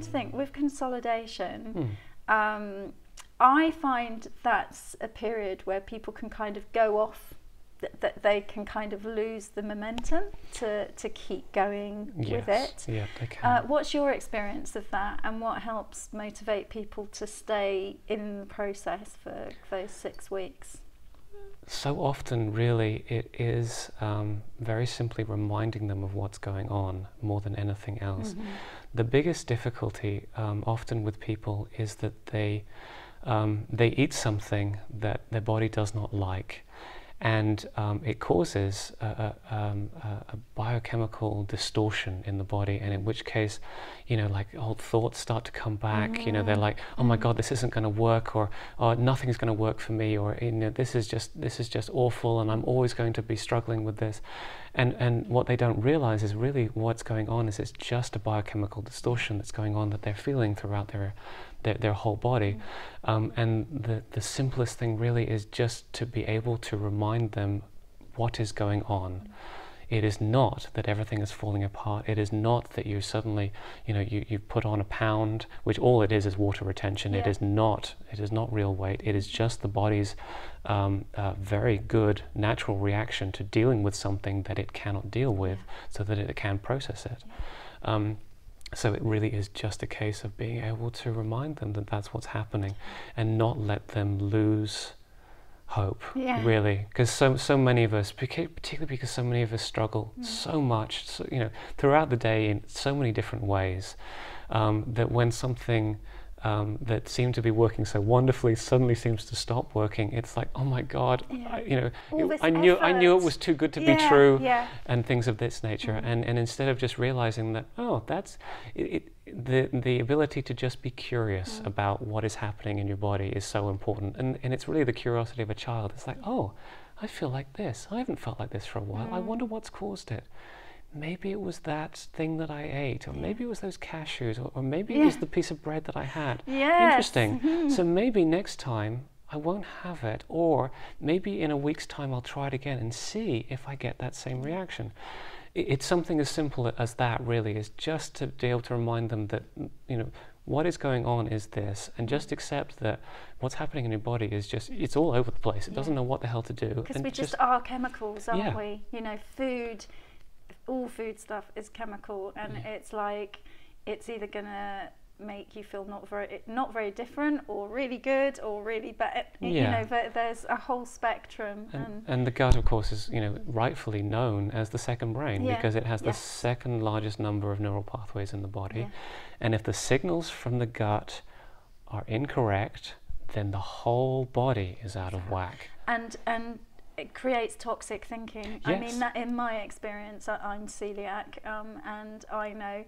to think with consolidation, I find that's a period where people can kind of go off, that they can kind of lose the momentum to keep going with it. Yeah, they can. What's your experience of that, and what helps motivate people to stay in the process for those 6 weeks? So often, really, it is very simply reminding them of what's going on more than anything else. The biggest difficulty often with people is that they eat something that their body does not like, and it causes a biochemical distortion in the body, and in which case, you know, like old thoughts start to come back. You know, they're like, oh my God, this isn't going to work, or nothing's going to work for me, or, you know, this is just awful, and I'm always going to be struggling with this. And what they don't realize is really what's going on is it's just a biochemical distortion that's going on that they're feeling throughout their whole body. And the simplest thing really is just to be able to remind them what is going on. It is not that everything is falling apart. It is not that you suddenly, you know, you put on a pound, which all it is water retention. It is not real weight. It is just the body's very good natural reaction to dealing with something that it cannot deal with, so that it can process it. So it really is just a case of being able to remind them that that's what's happening, and not let them lose hope, really, because so many of us, particularly because so many of us struggle so much, you know, throughout the day in so many different ways, that when something that seemed to be working so wonderfully suddenly seems to stop working, it's like, oh my God, I knew it was too good to be true, and things of this nature. And instead of just realizing that, oh, that's it, the ability to just be curious about what is happening in your body is so important. And it's really the curiosity of a child. It's like, oh, I feel like this. I haven't felt like this for a while. I wonder what's caused it. Maybe it was that thing that I ate, or maybe it was those cashews, or maybe it was the piece of bread that I had. Interesting. So maybe next time I won't have it, or maybe in a week's time I'll try it again and see if I get that same reaction. It's something as simple as that, really, is just to be able to remind them that, you know, what is going on is this, and just accept that what's happening in your body is just, it's all over the place. It doesn't know what the hell to do. Because we just are chemicals, aren't we? You know, food, all food stuff is chemical, and it's like, it's either gonna make you feel not very different, or really good, or really bad. You know, there's a whole spectrum. And the gut, of course, is, you know, rightfully known as the second brain, because it has the second largest number of neural pathways in the body. And if the signals from the gut are incorrect, then the whole body is out of whack. And it creates toxic thinking. I mean, that, in my experience, I'm celiac, and I know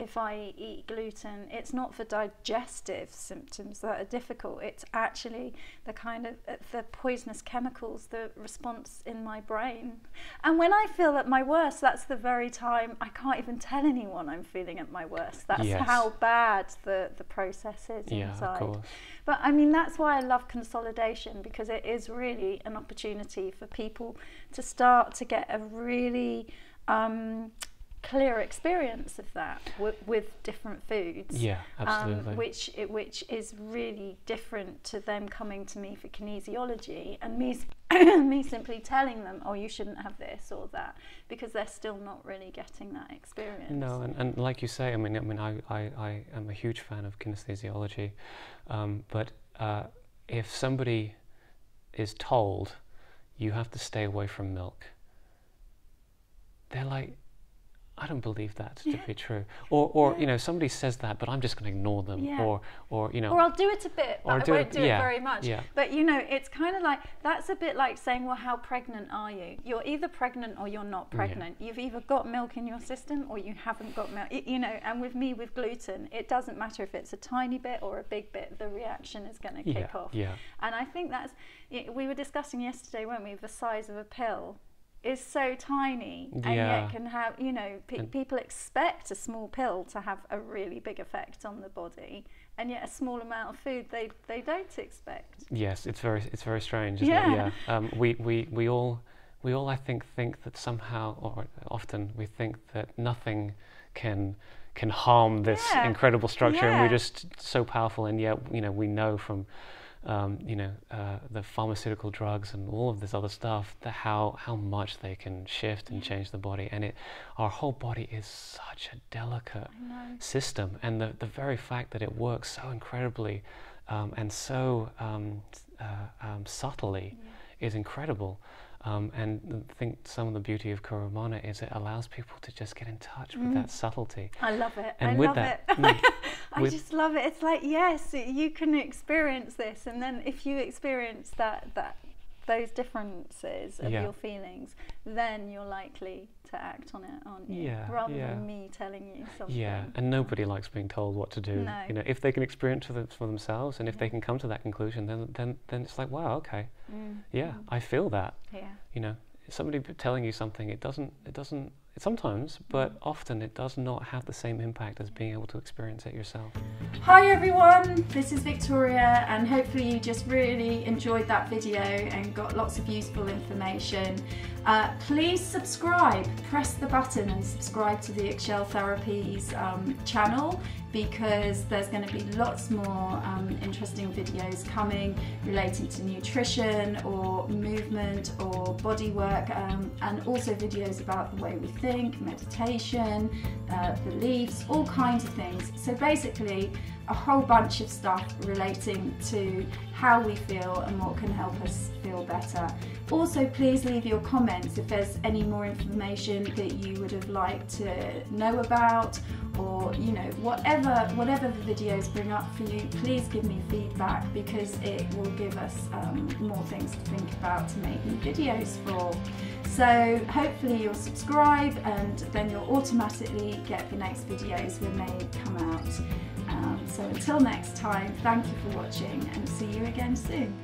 if I eat gluten, it's not the digestive symptoms that are difficult. It's actually the kind of the poisonous chemicals, the response in my brain. And when I feel at my worst, that's the very time I can't even tell anyone I'm feeling at my worst. That's how bad the process is inside. Of course. But I mean, that's why I love consolidation, because it is really an opportunity for people to start to get a really clear experience of that with different foods. Absolutely. Which is really different to them coming to me for kinesiology and me simply telling them, oh, you shouldn't have this or that, because they're still not really getting that experience. No, and like you say, I mean, I am a huge fan of kinesiology, but if somebody is told you have to stay away from milk, they're like, I don't believe that to be true. Or you know, somebody says that, but I'm just going to ignore them. Or you know, or I'll do it a bit, but I won't do it very much. But you know, it's kind of like, that's a bit like saying, well, how pregnant are you? You're either pregnant or you're not pregnant. You've either got milk in your system or you haven't got milk. You know, and with me, with gluten, it doesn't matter if it's a tiny bit or a big bit, the reaction is going to kick off. And I think that's, we were discussing yesterday, weren't we, the size of a pill is so tiny, and yet can have, you know, people expect a small pill to have a really big effect on the body, and yet a small amount of food they don't expect. Yes, it's very strange, isn't it? We all I think that somehow, or often we think that nothing can can harm this incredible structure, and we're just so powerful, and yet, you know, we know from the pharmaceutical drugs and all of this other stuff, that how much they can shift and change the body. And our whole body is such a delicate system, and the very fact that it works so incredibly and so subtly is incredible. And I think some of the beauty of Cura Romana is it allows people to just get in touch with that subtlety. I love it. And I just love it. It's like, yes, you can experience this, and then if you experience those differences of your feelings, then you're likely to act on it, aren't you? Rather than me telling you something. Yeah, and nobody likes being told what to do. No. You know, if they can experience it for themselves, and if they can come to that conclusion, then it's like, wow, okay, I feel that. Yeah. You know, somebody telling you something, it doesn't sometimes, but often it does not have the same impact as being able to experience it yourself. Hi everyone, this is Victoria, and hopefully you just really enjoyed that video and got lots of useful information. Please subscribe, press the button and subscribe to the Eggshell Therapies channel, because there's going to be lots more interesting videos coming relating to nutrition or movement or body work, and also videos about the way we think, meditation, beliefs, all kinds of things. So basically a whole bunch of stuff relating to how we feel and what can help us feel better. Also, please leave your comments if there's any more information that you would have liked to know about, or you know, whatever the videos bring up for you, please give me feedback, because it will give us more things to think about to make new videos for. So hopefully you'll subscribe, and then you'll automatically get the next videos when they come out. So until next time, thank you for watching, and see you again soon.